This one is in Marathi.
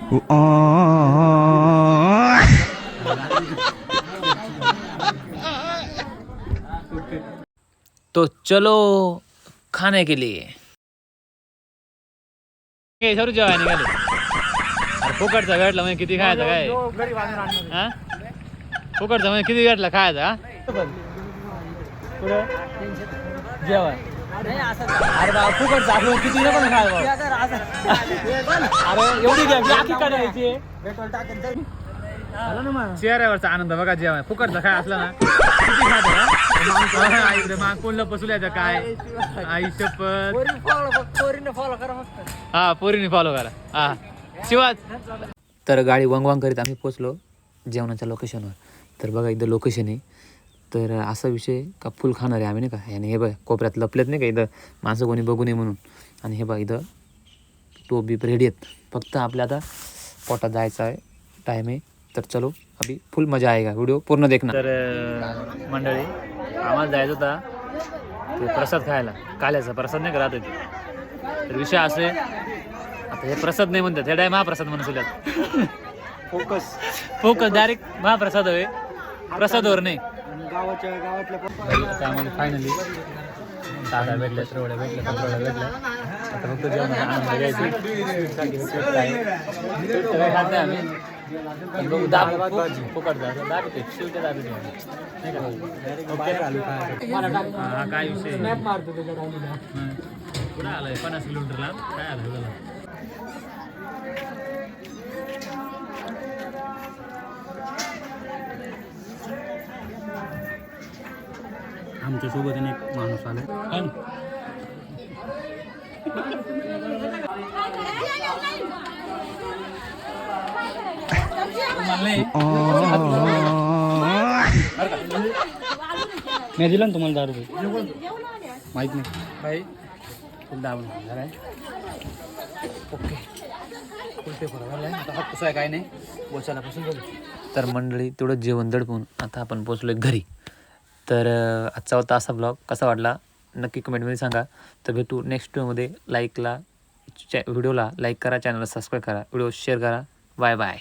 तो चलो खाने के लिए सर जेवाय निघाले. फुकटचा भेटला म्हणजे किती खायचं काय हा फुकटचा म्हणजे किती भेटला खायचा जेवाय अरे बा फुकटचा आपलं किती पण खाय अरे एवढी घ्यायची चेहऱ्यावरचा आनंद बघा जेव्हा फुकटचा काय असला ना किती खात मग कोणलं पसुल्याचं काय आई शपथ हा पोरीने फॉलो करा हा शिवाज. तर गाडी वंगवांग करीत आम्ही पोचलो जेवणाच्या लोकेशनवर. तर बघा इथं लोकेशन आहे. तर असा विषय का फुल खाणार आहे आम्ही नाही का. आणि हे बघ कोपऱ्यात लपलेत नाही का इथं माणसं कोणी बघू नये म्हणून. आणि हे बघा इथं टोप बीप रेडी आहेत. फक्त आपल्या आता पोटात जायचं आहे टाईम आहे. तर चलो अभी फुल मजा आएगा व्हिडिओ पूर्ण देखना. तर मंडळी आम्हाला जायचं होता ते प्रसाद खायला काल्याचा प्रसाद नाही का राहत होते. तर विषय असे आता हे प्रसाद नाही म्हणतात हे डाय महाप्रसाद म्हणून फोकस डायरेक्ट महाप्रसाद हवे प्रसादवर नाही. आम्हाला फायनली दादा भेटले त्रोड्या भेटल्या पत्रोड्या भेटल्या. आता फक्त जेवणाचा आनंद घ्यायची आम्ही बघू दाब फुकट जायचं दाबते शिवच्या दाबते हा काय विषय कुठं आलंय 50 किलोमीटरला काय आलं त्याला. आमच्या सोबत एक माणूस आला मी दिला ना तुम्हाला 10 रुपये माहित नाही भाई फुल दाबून आहे. ओके आता कसं आहे काय नाही बोचायला पासून बोलू. तर मंडळी तेवढं जेवण दडपून आता आपण पोचलोय घरी. तर आजचा होता असा ब्लॉग कसा वाटला नक्की कमेंटमध्ये सांगा. तर भेटू नेक्स्ट व्हिडिओमध्ये. व्हिडिओला लाईक करा चॅनलला सबस्क्राईब करा व्हिडिओ शेअर करा. Bye bye.